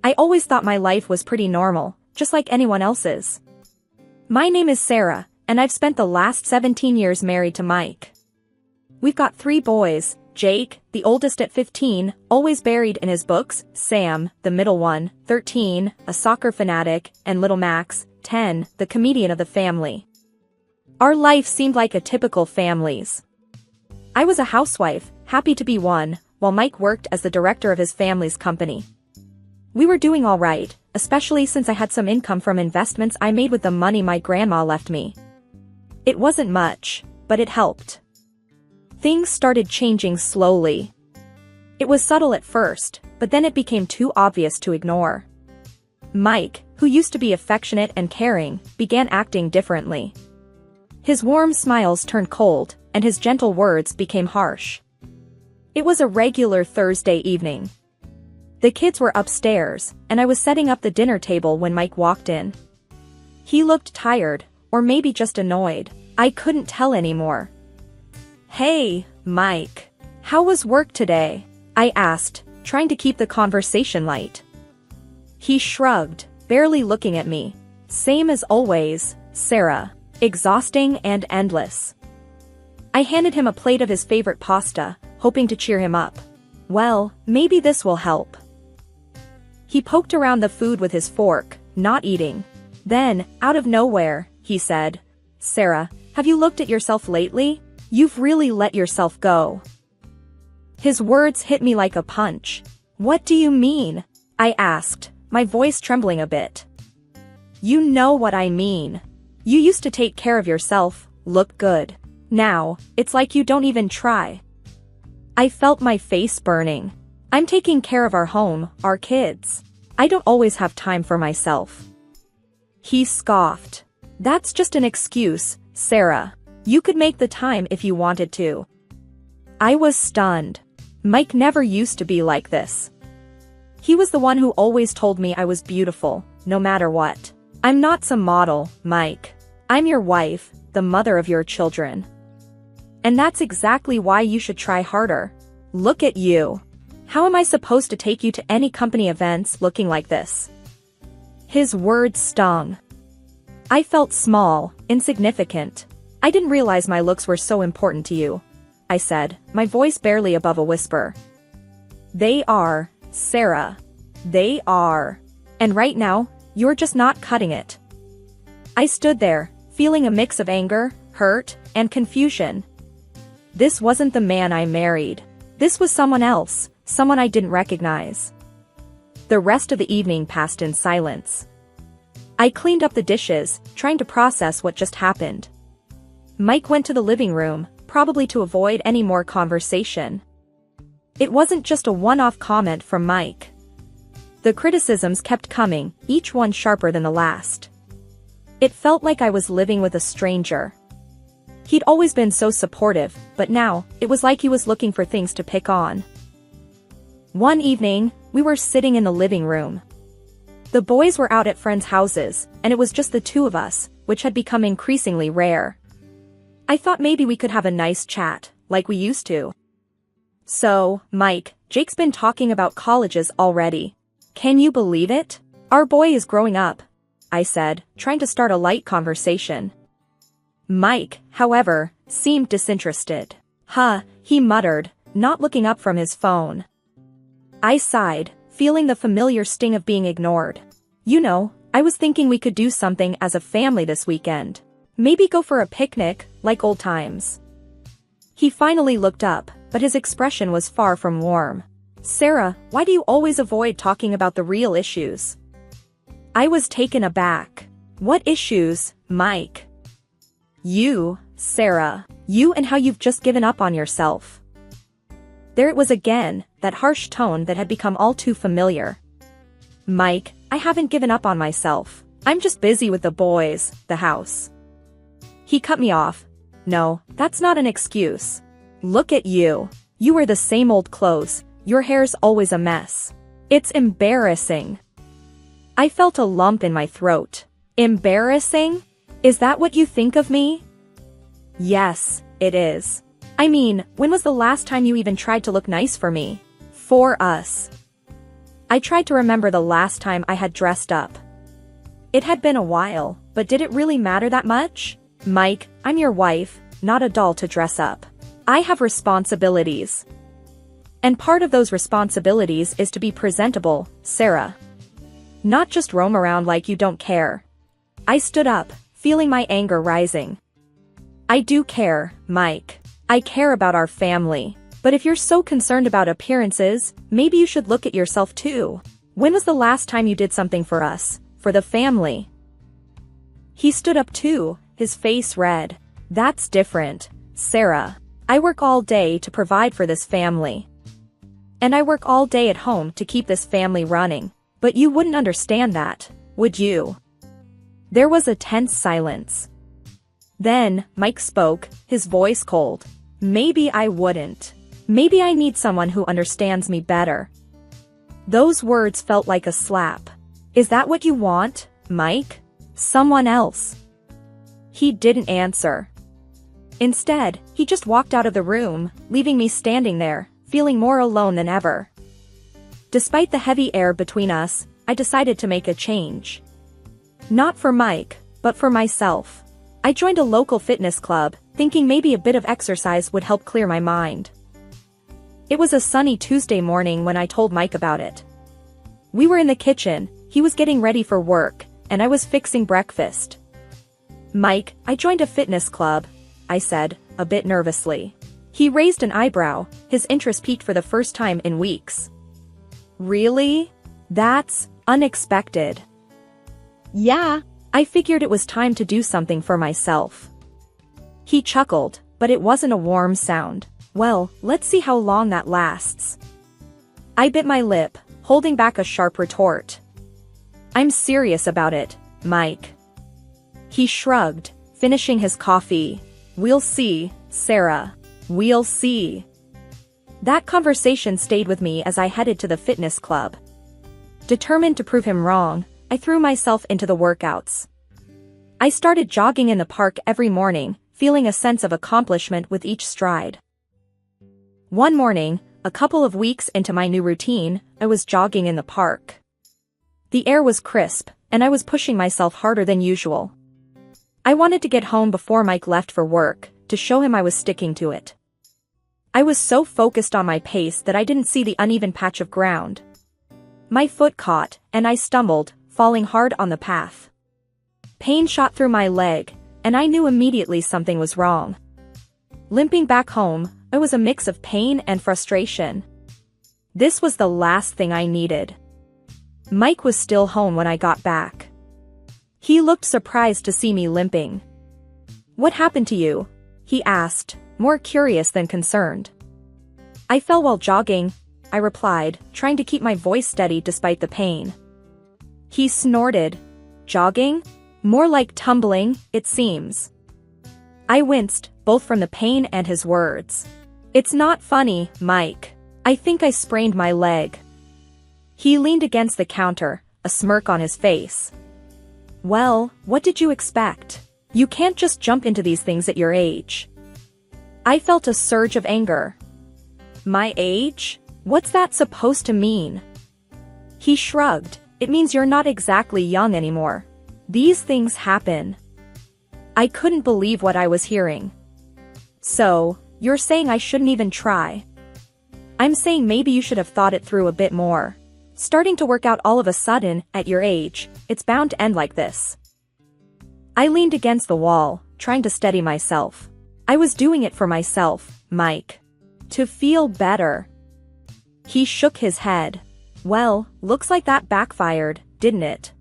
I always thought my life was pretty normal, just like anyone else's. My name is Sarah, and I've spent the last 17 years married to Mike. We've got 3 boys, Jake, the oldest at 15, always buried in his books, Sam, the middle one, 13, a soccer fanatic, and little Max, 10, the comedian of the family. Our life seemed like a typical family's. I was a housewife, happy to be one, while Mike worked as the director of his family's company. We were doing all right, especially since I had some income from investments I made with the money my grandma left me. It wasn't much, but it helped. Things started changing slowly. It was subtle at first, but then it became too obvious to ignore. Mike, who used to be affectionate and caring, began acting differently. His warm smiles turned cold, and his gentle words became harsh. It was a regular Thursday evening. The kids were upstairs, and I was setting up the dinner table when Mike walked in. He looked tired, or maybe just annoyed. I couldn't tell anymore. "Hey, Mike. How was work today?" I asked, trying to keep the conversation light. He shrugged, barely looking at me. "Same as always, Sarah. Exhausting and endless." I handed him a plate of his favorite pasta, hoping to cheer him up. "Well, maybe this will help." He poked around the food with his fork, not eating. Then, out of nowhere, he said, "Sarah, have you looked at yourself lately? You've really let yourself go." His words hit me like a punch. "What do you mean?" I asked, my voice trembling a bit. "You know what I mean. You used to take care of yourself, look good. Now, it's like you don't even try." I felt my face burning. I'm taking care of our home, our kids. I don't always have time for myself. He scoffed. "That's just an excuse, Sarah. You could make the time if you wanted to." I was stunned. Mike never used to be like this. He was the one who always told me I was beautiful, no matter what. "I'm not some model, Mike. I'm your wife, the mother of your children. And that's exactly why you should try harder. Look at you. How am I supposed to take you to any company events looking like this?" His words stung. I felt small, insignificant. "I didn't realize my looks were so important to you," I said, my voice barely above a whisper. "They are, Sarah. They are. And right now, you're just not cutting it." I stood there, feeling a mix of anger, hurt, and confusion. This wasn't the man I married. This was someone else, someone I didn't recognize. The rest of the evening passed in silence. I cleaned up the dishes, trying to process what just happened. Mike went to the living room, probably to avoid any more conversation. It wasn't just a one-off comment from Mike. The criticisms kept coming, each one sharper than the last. It felt like I was living with a stranger. He'd always been so supportive, but now, it was like he was looking for things to pick on. One evening, we were sitting in the living room. The boys were out at friends' houses, and it was just the 2 of us, which had become increasingly rare. I thought maybe we could have a nice chat, like we used to. "So, Mike, Jake's been talking about colleges already. Can you believe it? Our boy is growing up," I said, trying to start a light conversation. Mike, however, seemed disinterested. "Huh," he muttered, not looking up from his phone. I sighed, feeling the familiar sting of being ignored. "You know, I was thinking we could do something as a family this weekend. Maybe go for a picnic, like old times." He finally looked up, but his expression was far from warm. "Sarah, why do you always avoid talking about the real issues?" I was taken aback. "What issues, Mike?" "You, Sarah. You and how you've just given up on yourself." There it was again, that harsh tone that had become all too familiar. "Mike, I haven't given up on myself. I'm just busy with the boys, the house." He cut me off. "No, that's not an excuse. Look at you. You wear the same old clothes, your hair's always a mess. It's embarrassing." I felt a lump in my throat. Embarrassing? Is that what you think of me? Yes, it is. I mean, when was the last time you even tried to look nice for me? For us. I tried to remember the last time I had dressed up. It had been a while, but did it really matter that much? Mike, I'm your wife, not a doll to dress up. I have responsibilities. And part of those responsibilities is to be presentable, Sarah. Not just roam around like you don't care. I stood up, feeling my anger rising. I do care, Mike. I care about our family. But if you're so concerned about appearances, maybe you should look at yourself too. When was the last time you did something for us, for the family? He stood up too, his face red. That's different, Sarah. I work all day to provide for this family. And I work all day at home to keep this family running. But you wouldn't understand that, would you? There was a tense silence. Then, Mike spoke, his voice cold. Maybe I wouldn't. Maybe I need someone who understands me better. Those words felt like a slap. Is that what you want, Mike? Someone else? He didn't answer. Instead, he just walked out of the room, leaving me standing there, feeling more alone than ever. Despite the heavy air between us, I decided to make a change. Not for Mike, but for myself. I joined a local fitness club, thinking maybe a bit of exercise would help clear my mind. It was a sunny Tuesday morning when I told Mike about it. We were in the kitchen, he was getting ready for work, and I was fixing breakfast. Mike, I joined a fitness club, I said, a bit nervously. He raised an eyebrow, his interest peaked for the first time in weeks. Really? That's unexpected. Yeah, I figured it was time to do something for myself. He chuckled, but it wasn't a warm sound. Well, let's see how long that lasts. I bit my lip, holding back a sharp retort. I'm serious about it, Mike. He shrugged, finishing his coffee. We'll see, Sarah. We'll see. That conversation stayed with me as I headed to the fitness club. Determined to prove him wrong, I threw myself into the workouts. I started jogging in the park every morning, feeling a sense of accomplishment with each stride. One morning, a couple of weeks into my new routine, I was jogging in the park. The air was crisp, and I was pushing myself harder than usual. I wanted to get home before Mike left for work, to show him I was sticking to it. I was so focused on my pace that I didn't see the uneven patch of ground. My foot caught, and I stumbled, falling hard on the path. Pain shot through my leg, and I knew immediately something was wrong. Limping back home, I was a mix of pain and frustration. This was the last thing I needed. Mike was still home when I got back. He looked surprised to see me limping. What happened to you? He asked, more curious than concerned. I fell while jogging, I replied, trying to keep my voice steady despite the pain. He snorted. Jogging? More like tumbling, it seems. I winced, both from the pain and his words. It's not funny, Mike. I think I sprained my leg. He leaned against the counter, a smirk on his face. Well, what did you expect? You can't just jump into these things at your age. I felt a surge of anger. My age? What's that supposed to mean? He shrugged. It means you're not exactly young anymore. These things happen. I couldn't believe what I was hearing. So, you're saying I shouldn't even try? I'm saying maybe you should have thought it through a bit more. Starting to work out all of a sudden, at your age, it's bound to end like this. I leaned against the wall, trying to steady myself. I was doing it for myself, Mike. To feel better. He shook his head. Well, looks like that backfired, didn't it?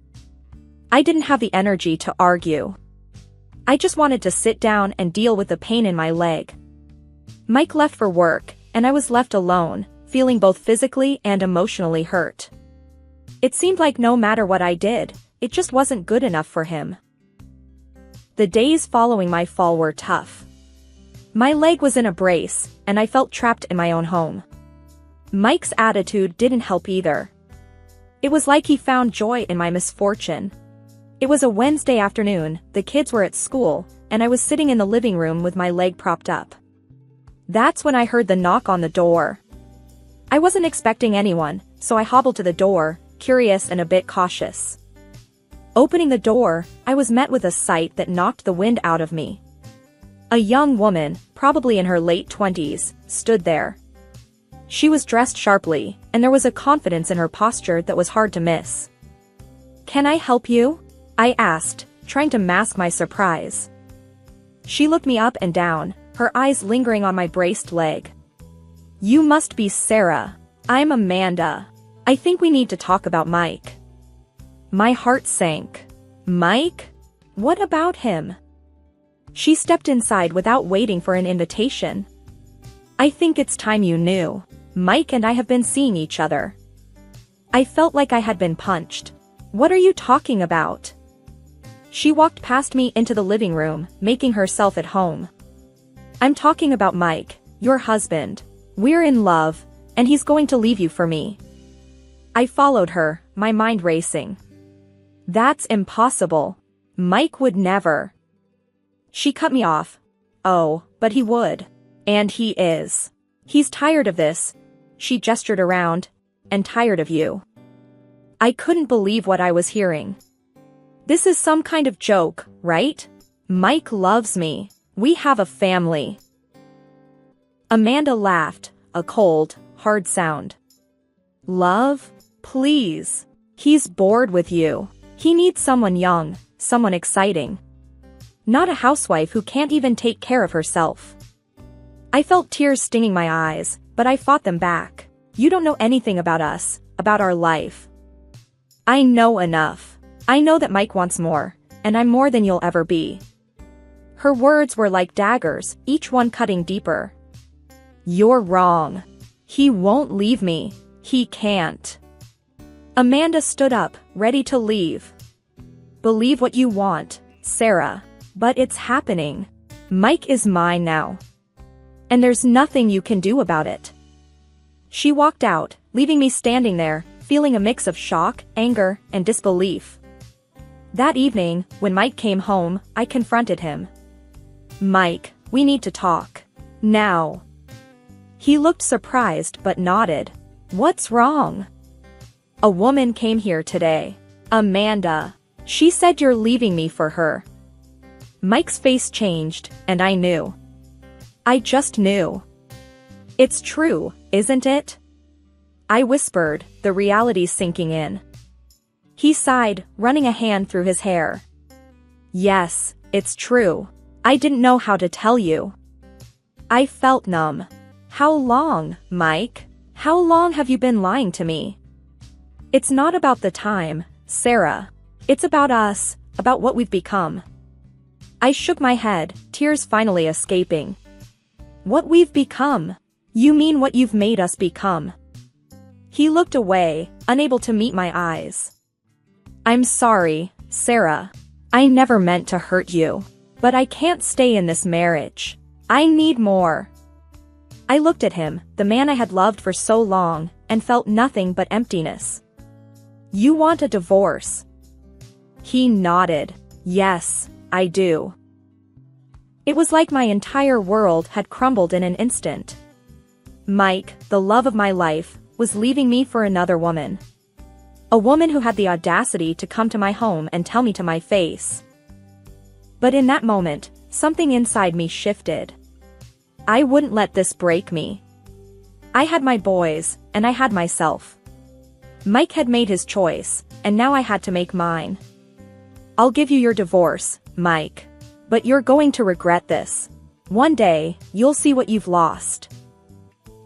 I didn't have the energy to argue. I just wanted to sit down and deal with the pain in my leg. Mike left for work, and I was left alone, feeling both physically and emotionally hurt. It seemed like no matter what I did, it just wasn't good enough for him. The days following my fall were tough. My leg was in a brace, and I felt trapped in my own home. Mike's attitude didn't help either. It was like he found joy in my misfortune. It was a Wednesday afternoon, the kids were at school, and I was sitting in the living room with my leg propped up. That's when I heard the knock on the door. I wasn't expecting anyone, so I hobbled to the door, curious and a bit cautious. Opening the door, I was met with a sight that knocked the wind out of me. A young woman, probably in her late 20s, stood there. She was dressed sharply, and there was a confidence in her posture that was hard to miss. "Can I help you?" I asked, trying to mask my surprise. She looked me up and down, her eyes lingering on my braced leg. "You must be Sarah. I'm Amanda. I think we need to talk about Mike." My heart sank. Mike? What about him? She stepped inside without waiting for an invitation. "I think it's time you knew. Mike and I have been seeing each other." I felt like I had been punched. "What are you talking about?" She walked past me into the living room, making herself at home. "I'm talking about Mike, your husband. We're in love, and he's going to leave you for me." I followed her, my mind racing. "That's impossible. Mike would never." She cut me off. "Oh, but he would. And he is. He's tired of this." She gestured around. "And tired of you." I couldn't believe what I was hearing. This is some kind of joke, right? Mike loves me. We have a family. Amanda laughed, a cold, hard sound. "Love? Please. He's bored with you. He needs someone young, someone exciting. Not a housewife who can't even take care of herself." I felt tears stinging my eyes, but I fought them back. "You don't know anything about us, about our life." "I know enough. I know that Mike wants more, and I'm more than you'll ever be." Her words were like daggers, each one cutting deeper. "You're wrong. He won't leave me. He can't." Amanda stood up, ready to leave. "Believe what you want, Sarah. But it's happening. Mike is mine now. And there's nothing you can do about it." She walked out, leaving me standing there, feeling a mix of shock, anger, and disbelief. That evening, when Mike came home, I confronted him. "Mike, we need to talk. Now." He looked surprised but nodded. "What's wrong?" "A woman came here today. Amanda. She said you're leaving me for her." Mike's face changed, and I knew. I just knew. "It's true, isn't it?" I whispered, the reality sinking in. He sighed, running a hand through his hair. "Yes, it's true. I didn't know how to tell you." I felt numb. "How long, Mike? How long have you been lying to me?" "It's not about the time, Sarah. It's about us, about what we've become." I shook my head, tears finally escaping. "What we've become? You mean what you've made us become?" He looked away, unable to meet my eyes. "I'm sorry, Sarah. I never meant to hurt you. But I can't stay in this marriage. I need more." I looked at him, the man I had loved for so long, and felt nothing but emptiness. "You want a divorce?" He nodded. "Yes, I do." It was like my entire world had crumbled in an instant. Mike, the love of my life, was leaving me for another woman. A woman who had the audacity to come to my home and tell me to my face. But in that moment, something inside me shifted. I wouldn't let this break me. I had my boys, and I had myself. Mike had made his choice, and now I had to make mine. "I'll give you your divorce, Mike. But you're going to regret this. One day, you'll see what you've lost."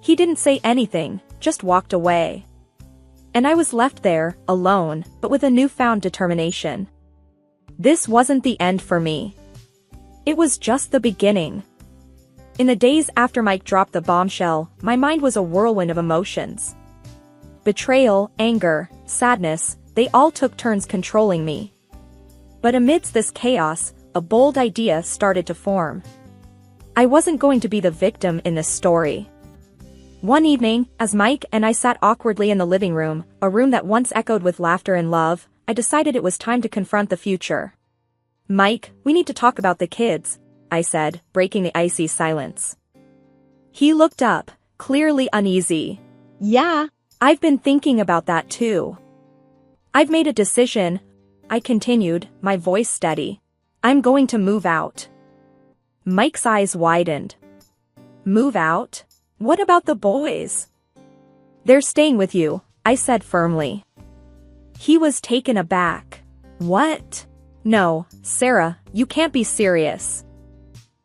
He didn't say anything, just walked away. And I was left there, alone, but with a newfound determination. This wasn't the end for me. It was just the beginning. In the days after Mike dropped the bombshell, my mind was a whirlwind of emotions. Betrayal, anger, sadness, they all took turns controlling me. But amidst this chaos, a bold idea started to form. I wasn't going to be the victim in this story. One evening, as Mike and I sat awkwardly in the living room, a room that once echoed with laughter and love, I decided it was time to confront the future. "Mike, we need to talk about the kids," I said, breaking the icy silence. He looked up, clearly uneasy. Yeah, I've been thinking about that too. I've made a decision, I continued, my voice steady. I'm going to move out. Mike's eyes widened. Move out? What about the boys? They're staying with you, I said firmly. He was taken aback. What? No, Sarah, you can't be serious.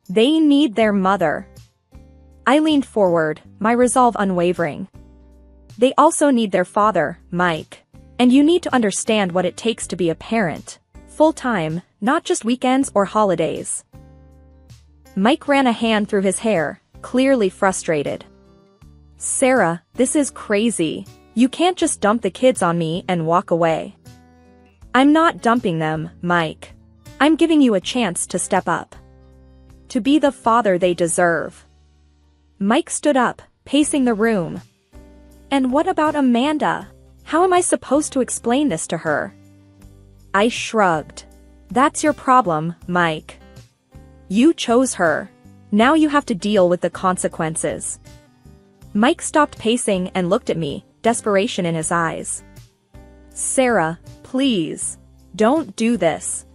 They need their mother. I leaned forward, my resolve unwavering. They also need their father, Mike. And you need to understand what it takes to be a parent. Full-time, not just weekends or holidays. Mike ran a hand through his hair, clearly frustrated. Sarah, this is crazy. You can't just dump the kids on me and walk away. I'm not dumping them, Mike. I'm giving you a chance to step up. To be the father they deserve. Mike stood up, pacing the room. And what about Amanda? How am I supposed to explain this to her? I shrugged. That's your problem, Mike. You chose her. Now you have to deal with the consequences. Mike stopped pacing and looked at me, desperation in his eyes. Sarah, please. Don't do this.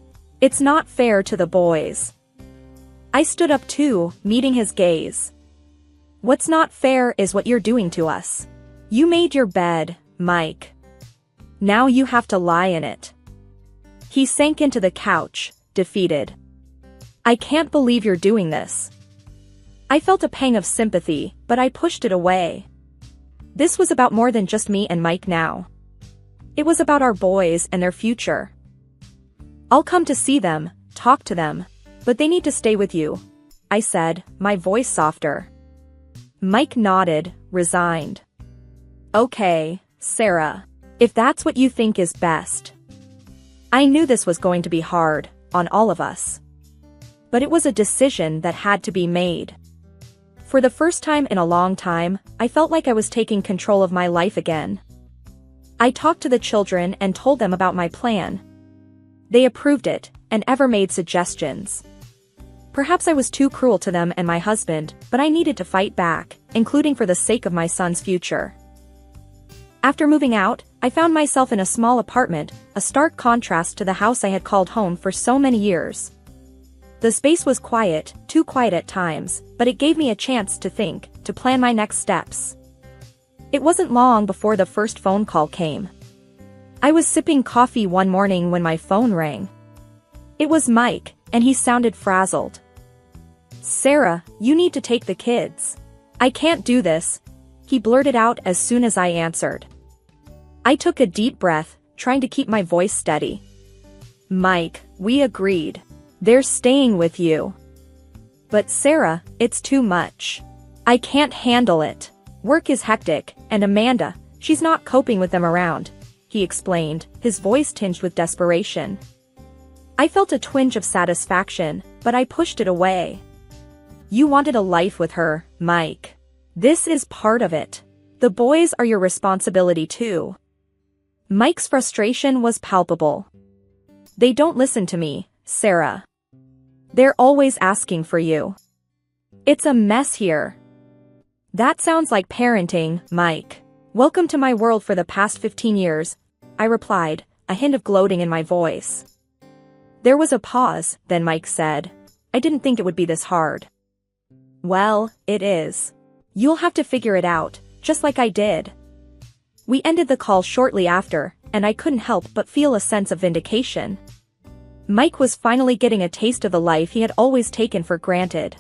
It's not fair to the boys. I stood up too, meeting his gaze. What's not fair is what you're doing to us. You made your bed, Mike. Now you have to lie in it. He sank into the couch, defeated. I can't believe you're doing this. I felt a pang of sympathy, but I pushed it away. This was about more than just me and Mike now. It was about our boys and their future. I'll come to see them, talk to them, but they need to stay with you, I said, my voice softer. Mike nodded, resigned. Okay, Sarah. If that's what you think is best. I knew this was going to be hard, on all of us. But it was a decision that had to be made. For the first time in a long time, I felt like I was taking control of my life again. I talked to the children and told them about my plan. They approved it, and ever made suggestions. Perhaps I was too cruel to them and my husband, but I needed to fight back, including for the sake of my son's future. After moving out, I found myself in a small apartment, a stark contrast to the house I had called home for so many years. The space was quiet, too quiet at times, but it gave me a chance to think, to plan my next steps. It wasn't long before the first phone call came. I was sipping coffee one morning when my phone rang. It was Mike, and he sounded frazzled. Sarah, you need to take the kids. I can't do this, he blurted out as soon as I answered. I took a deep breath, trying to keep my voice steady. Mike, we agreed. They're staying with you. But Sarah, it's too much. I can't handle it. Work is hectic, and Amanda, she's not coping with them around, he explained, his voice tinged with desperation. I felt a twinge of satisfaction, but I pushed it away. You wanted a life with her, Mike. This is part of it. The boys are your responsibility too. Mike's frustration was palpable. They don't listen to me, Sarah. They're always asking for you. It's a mess here. That sounds like parenting, Mike. Welcome to my world for the past 15 years, I replied, a hint of gloating in my voice. There was a pause, then Mike said, I didn't think it would be this hard. Well, it is. You'll have to figure it out, just like I did. We ended the call shortly after, and I couldn't help but feel a sense of vindication. Mike was finally getting a taste of the life he had always taken for granted.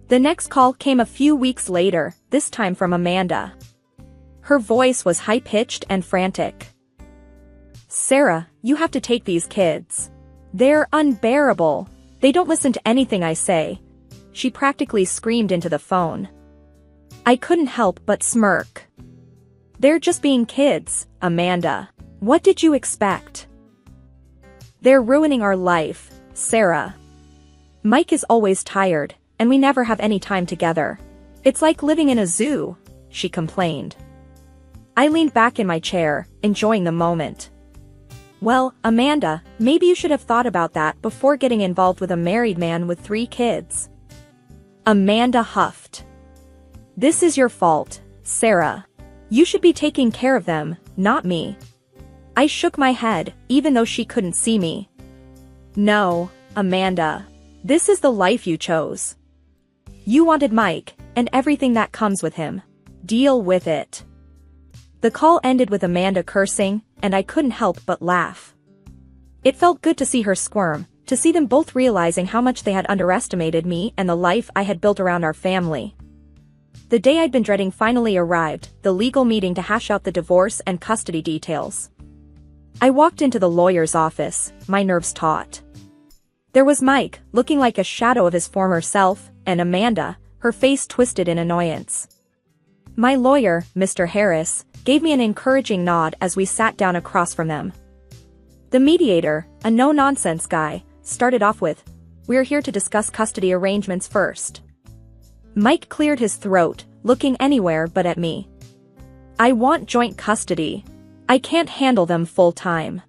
The next call came a few weeks later, this time from Amanda. Her voice was high-pitched and frantic. Sarah, you have to take these kids. They're unbearable. They don't listen to anything I say. She practically screamed into the phone. I couldn't help but smirk. They're just being kids, Amanda. What did you expect? They're ruining our life, Sarah. Mike is always tired, and we never have any time together. It's like living in a zoo, she complained. I leaned back in my chair, enjoying the moment. Well, Amanda, maybe you should have thought about that before getting involved with a married man with 3 kids. Amanda huffed. This is your fault, Sarah. You should be taking care of them, not me. I shook my head, even though she couldn't see me. No, Amanda. This is the life you chose. You wanted Mike, and everything that comes with him. Deal with it. The call ended with Amanda cursing, and I couldn't help but laugh. It felt good to see her squirm, to see them both realizing how much they had underestimated me and the life I had built around our family. The day I'd been dreading finally arrived, the legal meeting to hash out the divorce and custody details. I walked into the lawyer's office, my nerves taut. There was Mike, looking like a shadow of his former self, and Amanda, her face twisted in annoyance. My lawyer, Mr. Harris, gave me an encouraging nod as we sat down across from them. The mediator, a no-nonsense guy, started off with, "We're here to discuss custody arrangements first." Mike cleared his throat, looking anywhere but at me. "I want joint custody. I can't handle them full-time."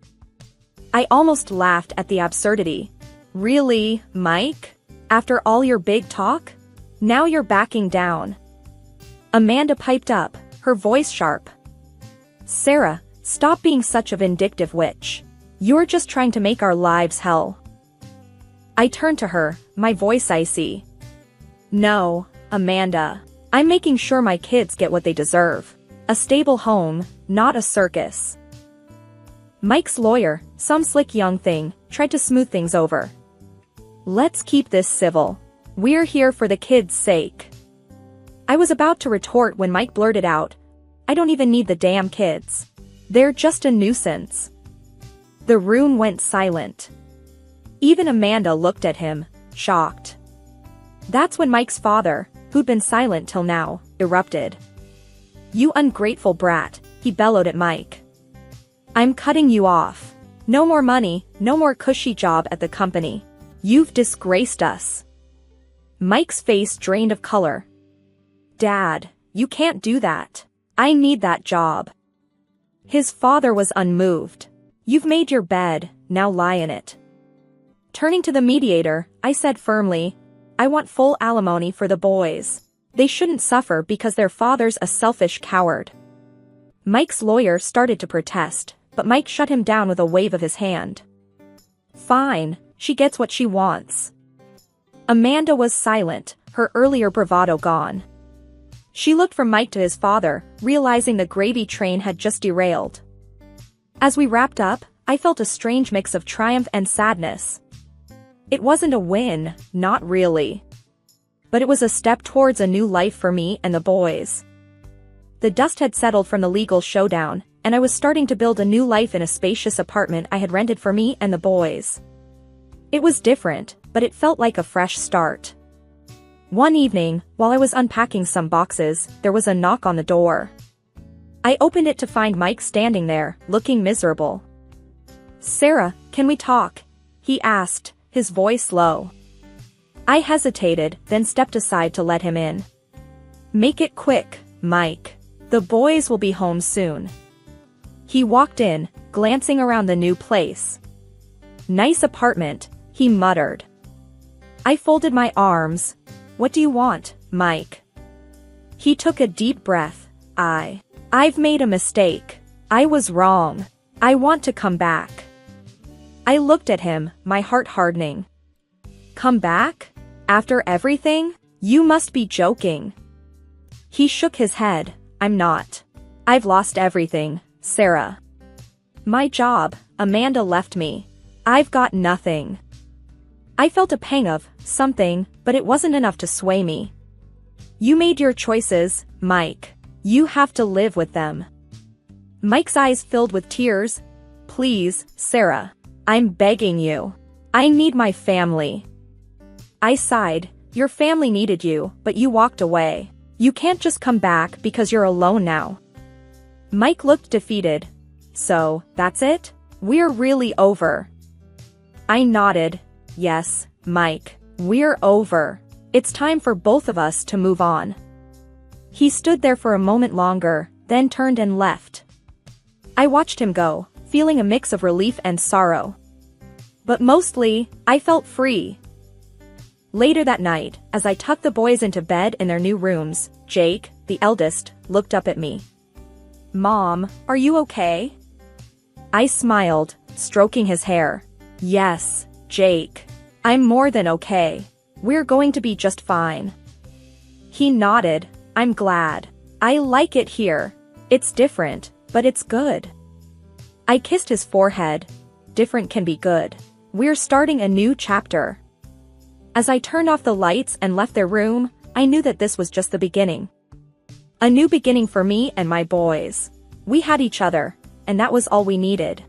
I almost laughed at the absurdity. Really, Mike? After all your big talk? Now you're backing down. Amanda piped up, her voice sharp. "Sarah, stop being such a vindictive witch. You're just trying to make our lives hell." I turned to her, my voice icy. "No, Amanda. I'm making sure my kids get what they deserve. A stable home, not a circus." Mike's lawyer, some slick young thing, tried to smooth things over. "Let's keep this civil. We're here for the kids' sake." I was about to retort when Mike blurted out, "I don't even need the damn kids. They're just a nuisance." The room went silent. Even Amanda looked at him, shocked. That's when Mike's father, who'd been silent till now, erupted. "You ungrateful brat," he bellowed at Mike. "I'm cutting you off. No more money, no more cushy job at the company. You've disgraced us." Mike's face drained of color. "Dad, you can't do that. I need that job." His father was unmoved. "You've made your bed, now lie in it." Turning to the mediator, I said firmly, "I want full alimony for the boys. They shouldn't suffer because their father's a selfish coward." Mike's lawyer started to protest, but Mike shut him down with a wave of his hand. "Fine, she gets what she wants." Amanda was silent, her earlier bravado gone. She looked from Mike to his father, realizing the gravy train had just derailed. As we wrapped up, I felt a strange mix of triumph and sadness. It wasn't a win, not really. But it was a step towards a new life for me and the boys. The dust had settled from the legal showdown, and I was starting to build a new life in a spacious apartment I had rented for me and the boys. It was different, but it felt like a fresh start. One evening, while I was unpacking some boxes, there was a knock on the door. I opened it to find Mike standing there, looking miserable. "Sarah, can we talk?" he asked, his voice low. I hesitated, then stepped aside to let him in. "Make it quick, Mike. The boys will be home soon." He walked in, glancing around the new place. "Nice apartment," he muttered. I folded my arms. "What do you want, Mike?" He took a deep breath. I've made a mistake. I was wrong. I want to come back." I looked at him, my heart hardening. "Come back? After everything? You must be joking." He shook his head. "I'm not. I've lost everything, Sarah. My job, Amanda left me. I've got nothing." I felt a pang of something, but it wasn't enough to sway me. "You made your choices, Mike. You have to live with them." Mike's eyes filled with tears. "Please, Sarah. I'm begging you. I need my family." I sighed. "Your family needed you, but you walked away. You can't just come back because you're alone now." Mike looked defeated. "So, that's it? We're really over?" I nodded. "Yes, Mike, we're over. It's time for both of us to move on." He stood there for a moment longer, then turned and left. I watched him go, feeling a mix of relief and sorrow. But mostly, I felt free. Later that night, as I tucked the boys into bed in their new rooms, Jake, the eldest, looked up at me. Mom, are you okay? I smiled, stroking his hair. Yes, Jake. I'm more than okay. We're going to be just fine. He nodded. I'm glad. I like it here. It's different, but it's good. I kissed his forehead. Different can be good. We're starting a new chapter. As I turned off the lights and left their room, I knew that this was just the beginning. A new beginning for me and my boys. We had each other, and that was all we needed.